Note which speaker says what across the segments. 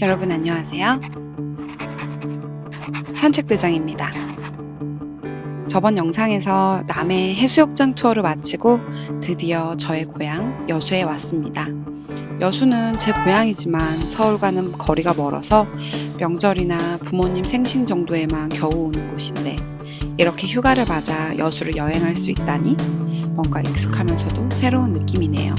Speaker 1: 여러분 안녕하세요. 산책대장입니다. 저번 영상에서 남해 해수욕장 투어를 마치고 드디어 저의 고향 여수에 왔습니다. 여수는 제 고향이지만 서울과는 거리가 멀어서 명절이나 부모님 생신 정도에만 겨우 오는 곳인데 이렇게 휴가를 맞아 여수를 여행할 수 있다니 뭔가 익숙하면서도 새로운 느낌이네요.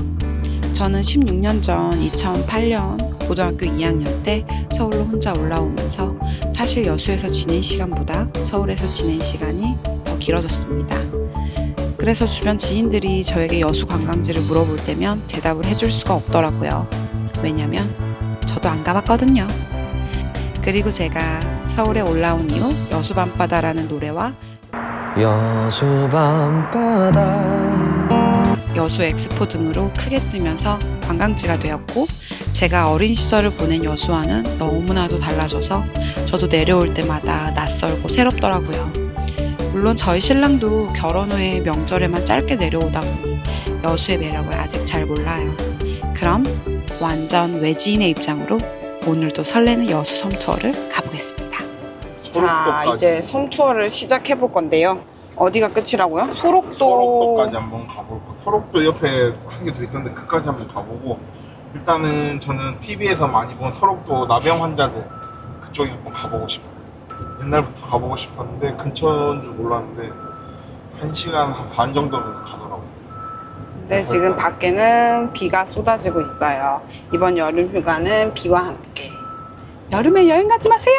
Speaker 1: 저는 16년 전 2008년 고등학교 2학년 때 서울로 혼자 올라오면서 사실 여수에서 지낸 시간보다 서울에서 지낸 시간이 더 길어졌습니다. 그래서 주변 지인들이 저에게 여수 관광지를 물어볼 때면 대답을 해줄 수가 없더라고요. 왜냐면 저도 안 가봤거든요. 그리고 제가 서울에 올라온 이후 여수 밤바다라는 노래와
Speaker 2: 여수 밤바다
Speaker 1: 여수 엑스포 등으로 크게 뜨면서 관광지가 되었고 제가 어린 시절을 보낸 여수와는 너무나도 달라져서 저도 내려올 때마다 낯설고 새롭더라고요. 물론 저희 신랑도 결혼 후에 명절에만 짧게 내려오다 보니 여수의 매력을 아직 잘 몰라요. 그럼 완전 외지인의 입장으로 오늘도 설레는 여수 섬 투어를 가보겠습니다. 자, 이제 섬 투어를 시작해 볼 건데요. 어디가 끝이라고요?
Speaker 3: 소록도까지 한번 가볼까. 소록도 옆에 한 개 더 있던데 그까지 한번 가보고, 일단은 저는 TV에서 많이 본 소록도 나병 환자들 그쪽에 한번 가보고 싶어요. 옛날부터 가보고 싶었는데 근처인 줄 몰랐는데 1시간 반 정도면 가더라고요.
Speaker 1: 네, 지금 밖에는 비가 쏟아지고 있어요. 이번 여름 휴가는 비와 함께. 여름에 여행 가지 마세요!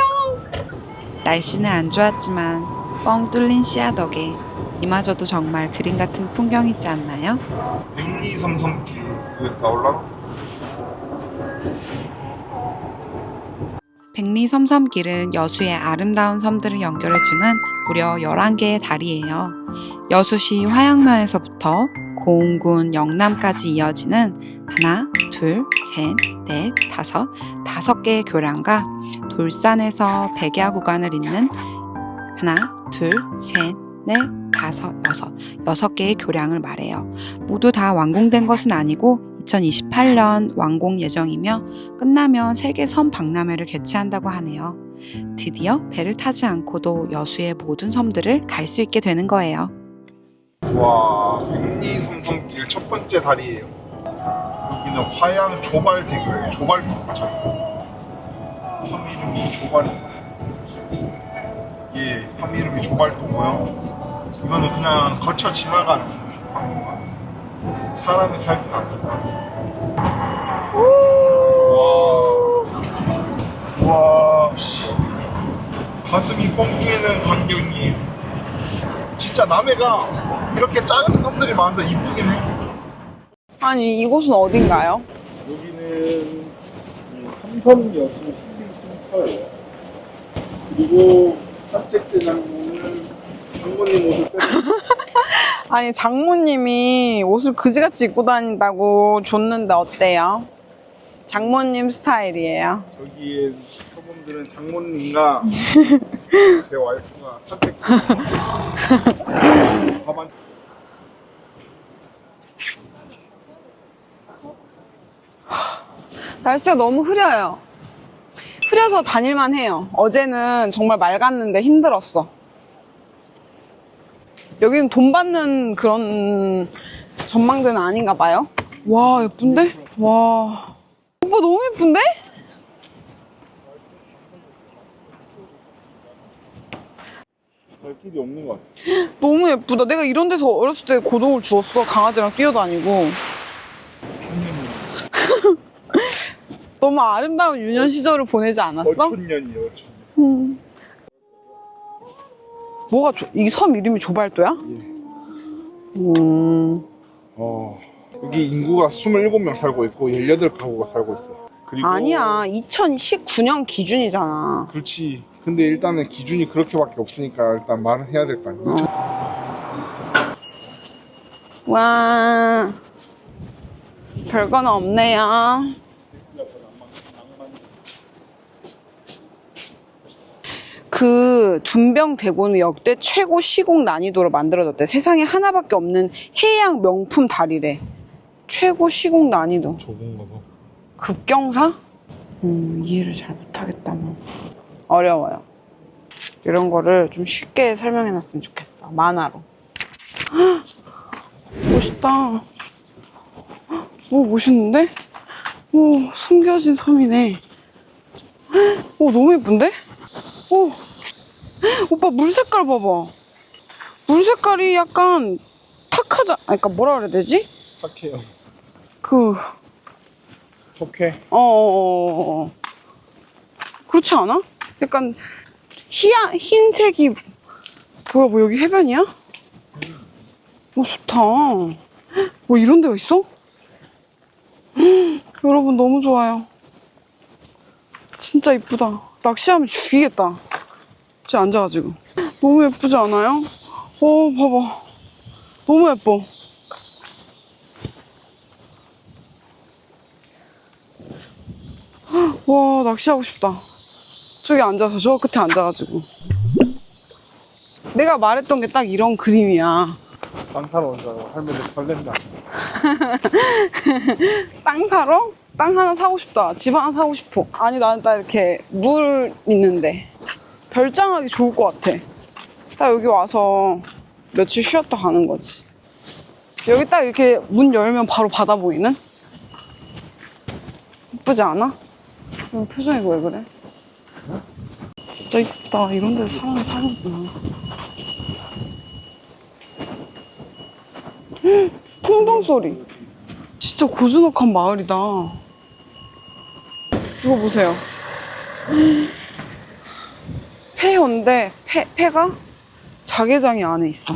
Speaker 1: 날씨는 안 좋았지만 뻥 뚫린 씨앗 덕에 이마저도 정말 그림 같은 풍경이지 않나요?
Speaker 3: 백리섬섬길 그게 나올라나?
Speaker 1: 백리섬섬길은 여수의 아름다운 섬들을 연결해주는 무려 11개의 다리예요. 여수시 화양면에서부터 고흥군 영남까지 이어지는 하나, 둘, 셋, 넷, 다섯 개의 교량과 돌산에서 백야 구간을 잇는 하나, 둘, 셋, 넷, 다섯, 여섯 개의 교량을 말해요. 모두 다 완공된 것은 아니고 2028년 완공 예정이며 끝나면 세계 섬 박람회를 개최한다고 하네요. 드디어 배를 타지 않고도 여수의 모든 섬들을 갈 수 있게 되는 거예요.
Speaker 3: 와, 백리섬섬길 첫 번째 다리예요. 여기는 화양 조발대교예요. 조발도 맞죠? 섬 이름이 조발입니다. 이게 섬 이름이 조발도고요. 이거는 그냥 거쳐 지나가는 사람이 살진 않는다. 와, 씨. 가슴이 뻥 뚫리는 광경이. 진짜 남해가 이렇게 작은 섬들이 많아서 이쁘긴 해.
Speaker 1: 아니, 이곳은 어딘가요?
Speaker 3: 여기는 삼섬 여수 힐링센터예요. 그리고 산책대장님은 장모님 옷을
Speaker 1: 아니, 장모님이 옷을 그지같이 입고 다닌다고 줬는데 어때요? 장모님 스타일이에요.
Speaker 3: 저기에 저분들은 장모님과 제 와이프가 산책대장 가만.
Speaker 1: 날씨가 너무 흐려요. 흐려서 다닐만 해요. 어제는 정말 맑았는데 힘들었어. 여기는 돈 받는 그런 전망대는 아닌가 봐요. 와, 예쁜데? 와. 오빠 너무 예쁜데?
Speaker 3: 갈 길이 없는 것 같아.
Speaker 1: 너무 예쁘다. 내가 이런 데서 어렸을 때 고동을 주웠어. 강아지랑 뛰어다니고. 너무 아름다운 유년 시절을 보내지 않았어?
Speaker 3: 어촌년이에요,
Speaker 1: 뭐가 이 섬 이름이 조발도야?
Speaker 3: 여기 인구가 27명 살고 있고 18가구가 살고 있어요. 그리고
Speaker 1: 아니야, 2019년 기준이잖아.
Speaker 3: 그렇지. 근데 일단은 기준이 그렇게밖에 없으니까 일단 말은 해야 될 거 아니야.
Speaker 1: 와, 별건 없네요. 그 둔병대고는 역대 최고 시공 난이도로 만들어졌대. 세상에 하나밖에 없는 해양 명품 다리래. 최고 시공 난이도.
Speaker 3: 저건가 봐.
Speaker 1: 급경사? 이해를 잘 못하겠다, 뭐. 어려워요. 이런 거를 좀 쉽게 설명해놨으면 좋겠어. 만화로. 헉, 멋있다. 오, 멋있는데? 오, 숨겨진 섬이네. 헉, 오, 너무 예쁜데? 오, 오빠 물 색깔 봐봐. 물 색깔이 약간 탁하자. 그러니까 뭐라 그래야 되지?
Speaker 3: 착해요.
Speaker 1: 그,
Speaker 3: 속해.
Speaker 1: 그렇지 않아? 약간 흰색이 뭐야, 뭐 여기 해변이야? 오, 좋다. 뭐 이런 데가 있어? 여러분 너무 좋아요. 진짜 이쁘다. 낚시하면 죽이겠다. 저 앉아가지고. 너무 예쁘지 않아요? 봐봐. 너무 예뻐. 와, 낚시하고 싶다. 저기 앉아서, 저 끝에 앉아가지고. 내가 말했던 게 딱 이런 그림이야.
Speaker 3: 땅 사러 온 줄 알고 할머니 설렌다.
Speaker 1: 땅 사러? 땅 하나 사고 싶다. 집 하나 사고 싶어. 아니, 나는 딱 이렇게 물 있는데 별장하기 좋을 것 같아. 딱 여기 와서 며칠 쉬었다 가는 거지. 여기 딱 이렇게 문 열면 바로 바다 보이는? 예쁘지 않아? 표정이 왜 그래? 진짜 이쁘다. 이런 데서 사람이 사는구나. 풍덩 소리. 진짜 고즈넉한 마을이다. 이거 보세요. 폐허인데 폐가 자개장이 안에 있어.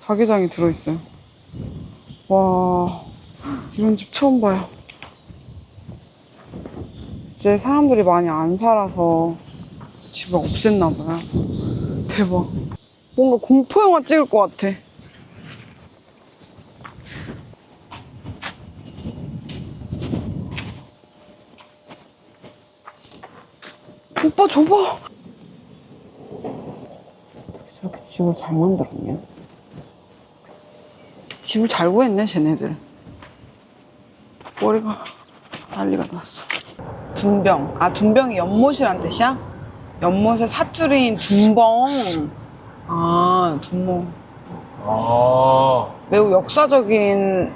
Speaker 1: 자개장이 들어있어요. 와, 이런 집 처음 봐요. 이제 사람들이 많이 안 살아서 집을 없앴나 봐요. 대박. 뭔가 공포영화 찍을 것 같아. 오빠 줘봐. 저렇게 집을 잘 만들었냐? 집을 잘 구했네, 쟤네들. 머리가 난리가 났어. 둔병. 아, 둔병이 연못이란 뜻이야? 연못의 사투리인 둔벙. 아, 둔벙.
Speaker 3: 아,
Speaker 1: 매우 역사적인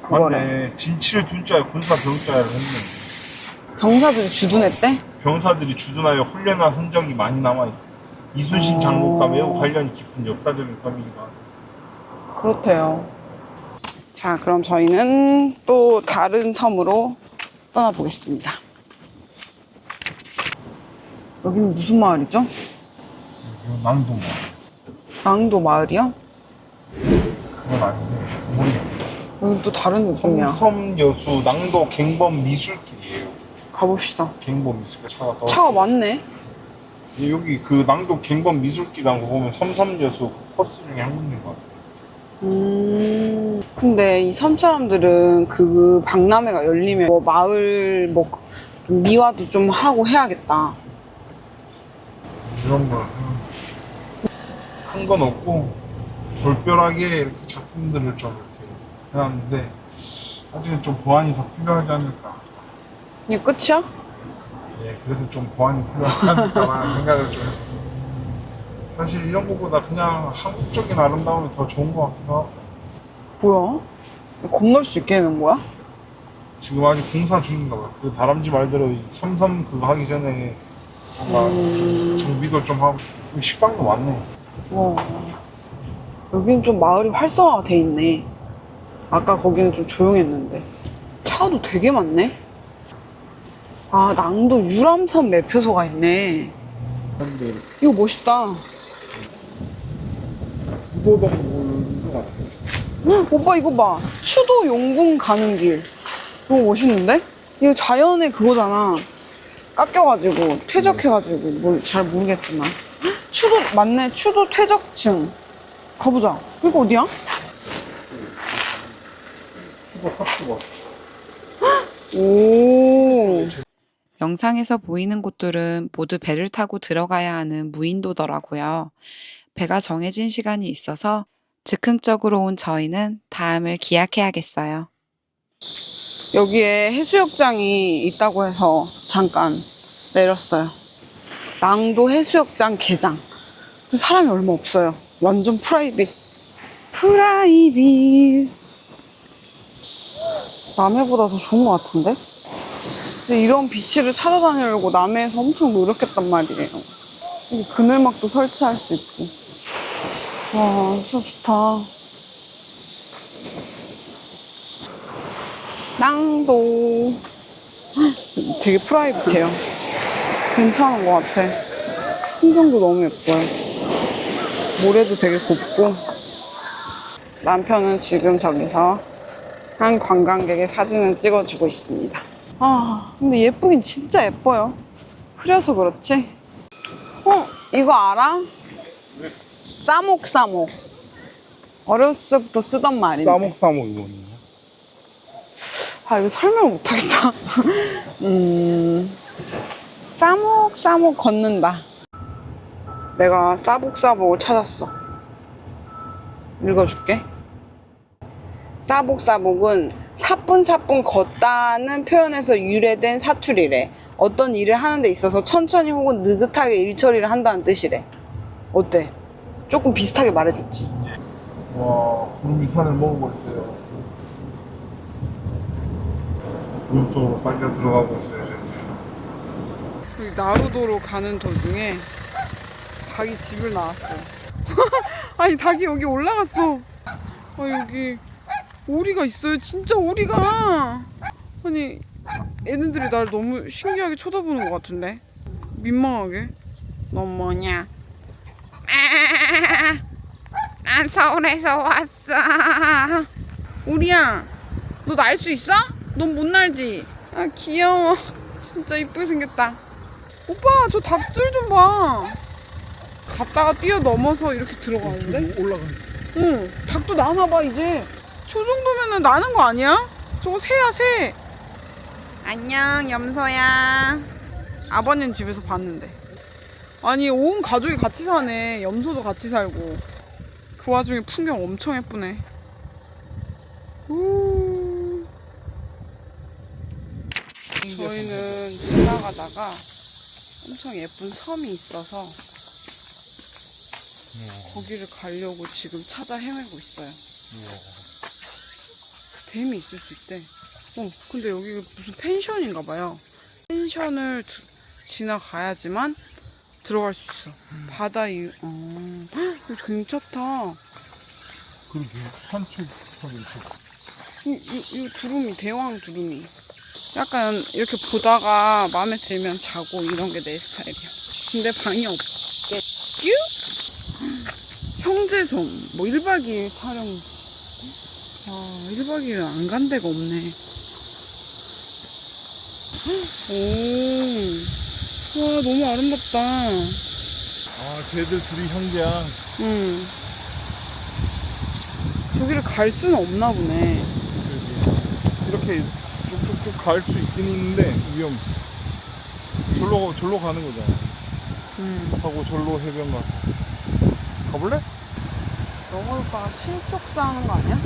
Speaker 1: 그거래.
Speaker 3: 맞네. 진칠 둔자에 군사 병자를 했네.
Speaker 1: 병사들이 주둔했대?
Speaker 3: 병사들이 주둔하여 훈련한 흔적이 많이 남아있다. 이순신 장군과 매우 관련이 깊은 역사적인 섬이기도 하다.
Speaker 1: 그렇대요. 자, 그럼 저희는 또 다른 섬으로 떠나보겠습니다. 여기는 무슨 마을이죠?
Speaker 3: 낭동.
Speaker 1: 낭도 마을이요?
Speaker 3: 그건 아닌데. 모르겠네.
Speaker 1: 여기 또 다른 느낌이야.
Speaker 3: 섬여수 낭도 갱범 미술길이에요.
Speaker 1: 가봅시다.
Speaker 3: 갱범 미술길 차가 떠.
Speaker 1: 차가 많네.
Speaker 3: 여기 그 낭도 갱범 미술길이라는 거 보면 섬섬여수 코스 중에 한 군데인 것 같아요.
Speaker 1: 근데 이 섬 사람들은 그 박람회가 열리면 뭐 마을 뭐 미화도 좀 하고 해야겠다.
Speaker 3: 이런 걸 한 건 없고 돌별하게 이렇게 작품들을 좀 이렇게 해놨는데 아직은 좀 보완이 더 필요하지 않을까.
Speaker 1: 이게 끝이야?
Speaker 3: 예, 그래서 좀 보완이 필요하지 않을까라는 생각을 좀 했어요. 사실 이런 것보다 그냥 한국적인 아름다움이 더 좋은 것 같기도 하고.
Speaker 1: 뭐야? 건널 수 있게 해놓은 거야?
Speaker 3: 지금 아직 공사 중인가 봐요. 그 다람쥐 말대로 이 섬섬 그거 하기 전에 뭔가 정비도 좀 하고. 여기 식당도 많네.
Speaker 1: 와, 여기는 좀 마을이 활성화가 돼 있네. 아까 거기는 좀 조용했는데. 차도 되게 많네. 아, 낭도 유람선 매표소가 있네.
Speaker 3: 근데
Speaker 1: 이거 멋있다.
Speaker 3: 무도동 몰인 것 같아요.
Speaker 1: 오빠 이거 봐. 추도 용궁 가는 길. 이거 멋있는데? 이거 자연의 그거잖아. 깎여가지고 퇴적해가지고 뭘 잘 모르겠지만 추도 맞네. 추도 퇴적층. 가보자. 이거 어디야?
Speaker 3: 수거 탑수거.
Speaker 1: 오.
Speaker 4: 영상에서 보이는 곳들은 모두 배를 타고 들어가야 하는 무인도더라고요. 배가 정해진 시간이 있어서 즉흥적으로 온 저희는 다음을 기약해야겠어요.
Speaker 1: 여기에 해수욕장이 있다고 해서 잠깐 내렸어요. 낭도 해수욕장 개장. 근데 사람이 얼마 없어요. 완전 프라이빗. 남해보다 더 좋은 것 같은데? 근데 이런 비치를 찾아다니려고 남해에서 엄청 노력했단 말이에요. 여기 그늘막도 설치할 수 있고. 와, 진짜 좋다. 낭도. 되게 프라이빗해요. 괜찮은 것 같아. 풍경도 너무 예뻐요. 모래도 되게 곱고. 남편은 지금 저기서 한 관광객의 사진을 찍어주고 있습니다. 아, 근데 예쁘긴 진짜 예뻐요. 흐려서 그렇지? 이거 알아? 싸목싸목. 어렸을 때부터 쓰던 말인데.
Speaker 3: 싸목싸목 이거는요?
Speaker 1: 아, 이거 설명 못하겠다. 싸목싸목 걷는다. 내가 싸복싸복을 찾았어. 읽어줄게. 싸복싸복은 사뿐사뿐 걷다는 표현에서 유래된 사투리래. 어떤 일을 하는 데 있어서 천천히 혹은 느긋하게 일처리를 한다는 뜻이래. 어때? 조금 비슷하게 말해줬지?
Speaker 3: 와, 구름이 산을 먹고 있어요. 구름 속으로 빨려 들어가고 있어요, 지금.
Speaker 1: 여기 나루도로 가는 도중에 닭이 집을 나왔어요. 아니, 닭이 여기 올라갔어. 여기 오리가 있어요. 진짜 오리가. 아니, 얘네들이 날 너무 신기하게 쳐다보는 것 같은데. 민망하게. 넌 뭐냐? 난 서울에서 왔어. 오리야, 너 날 수 있어? 넌 못 날지? 아, 귀여워. 진짜 이쁘게 생겼다. 오빠, 저 닭들 좀 봐. 갔다가 뛰어넘어서 이렇게 들어가는데?
Speaker 3: 올라가 있어.
Speaker 1: 응, 닭도 나나봐 이제. 저 정도면은 나는 거 아니야? 저거 새야, 새. 안녕, 염소야. 아버님 집에서 봤는데. 아니, 온 가족이 같이 사네. 염소도 같이 살고. 그 와중에 풍경 엄청 예쁘네. 저희는 지나가다가 엄청 예쁜 섬이 있어서 거기를 가려고 지금 찾아 헤매고 있어요. 뱀이 있을 수 있대. 근데 여기가 무슨 펜션인가 봐요. 펜션을 지나가야지만 들어갈 수 있어. 바다 이거 괜찮다.
Speaker 3: 그러게, 산책하기 좋고.
Speaker 1: 이 두루미, 대왕 두루미. 약간 이렇게 보다가 마음에 들면 자고 이런 게 내 스타일이야. 근데 방이 없겠지? 형제섬, 뭐 1박 2일 촬영. 1박 2일 안 간 데가 없네. 와, 너무 아름답다.
Speaker 3: 쟤들 둘이 형제야.
Speaker 1: 저기를 갈 수는 없나 보네.
Speaker 3: 이렇게 쭉쭉쭉 갈 수 있긴 있는데 위험. 절로 가는 거잖아. 하고 절로 해변 가. 가볼래?
Speaker 1: 영어 오빠가 실족사 하는 거 아니야?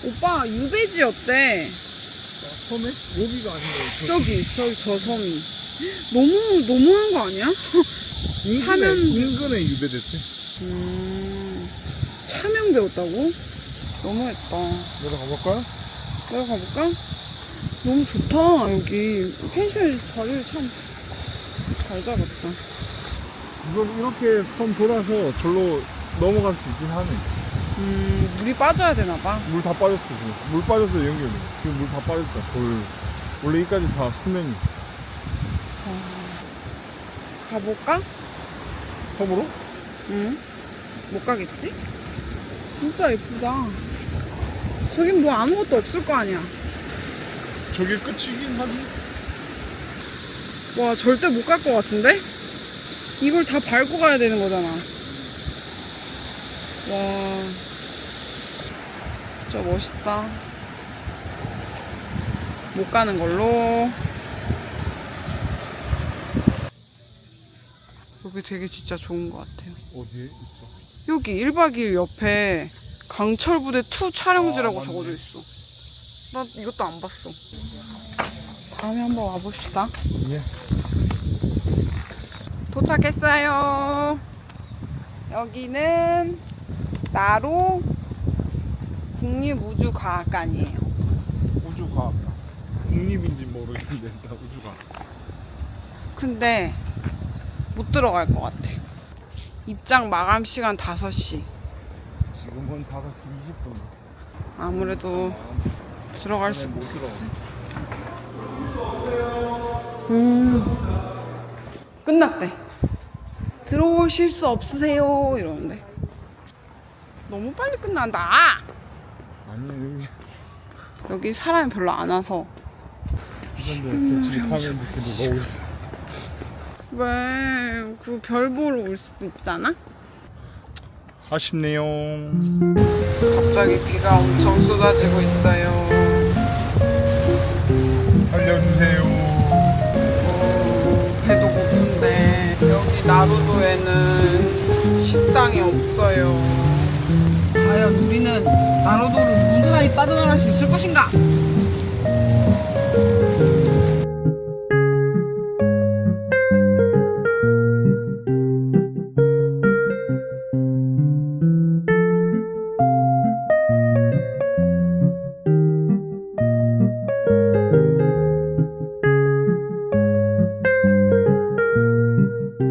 Speaker 1: 오빠, 유배지 어때?
Speaker 3: 섬에? 여기가 아니고
Speaker 1: 저기 저 섬이. 너무한 거 아니야?
Speaker 3: 인근에 유배됐대.
Speaker 1: 차명 배웠다고? 너무했다.
Speaker 3: 내려가 볼까요?
Speaker 1: 내려가볼까? 너무 좋다. 여기 펜션 자리를 참 잘 잡았다.
Speaker 3: 이건 이렇게 섬 돌아서 절로 넘어갈 수 있긴 하네.
Speaker 1: 물이 빠져야 되나봐.
Speaker 3: 물 다 빠졌어 지금. 물 빠져서 연결돼. 지금 물 다 빠졌다. 원래 여기까지 다 수면이.
Speaker 1: 가볼까?
Speaker 3: 섬으로?
Speaker 1: 응. 못 가겠지? 진짜 예쁘다. 저긴 뭐 아무것도 없을 거 아니야.
Speaker 3: 저게 끝이긴 하지.
Speaker 1: 와, 절대 못 갈 것 같은데? 이걸 다 밟고 가야 되는 거잖아. 와, 진짜 멋있다. 못 가는 걸로. 여기 되게 진짜 좋은 것 같아요.
Speaker 3: 어디에 있어?
Speaker 1: 여기 1박 2일 옆에 강철부대 2 촬영지라고
Speaker 3: 맞네.
Speaker 1: 적어져 있어. 나 이것도 안 봤어. 다음에 한번 와봅시다.
Speaker 3: 예.
Speaker 1: 도착했어요. 여기는 나로 국립우주과학관이에요.
Speaker 3: 우주과학관. 국립인지 모르겠는데 일단 우주과학관.
Speaker 1: 근데 못 들어갈 것 같아. 입장 마감 시간 5시.
Speaker 3: 지금은 5시 20분.
Speaker 1: 아무래도 들어갈 수.
Speaker 3: 못 들어.
Speaker 1: 끝났대. 들어오실 수 없으세요 이러는데. 너무 빨리 끝난다.
Speaker 3: 아니
Speaker 1: 여기 사람이 별로 안 와서.
Speaker 3: 근데 솔직히 화면 이렇게 누가 오겠어.
Speaker 1: 왜 그 별 보러 올 수도 있잖아.
Speaker 3: 아쉽네요.
Speaker 1: 갑자기 비가 엄청 쏟아지고 있어요.
Speaker 3: 알려주세요.
Speaker 1: 배도 고픈데 여기 나루도에는 식당이 없어요. 과연 우리는 나루도를 무사히 빠져나갈 수 있을 것인가?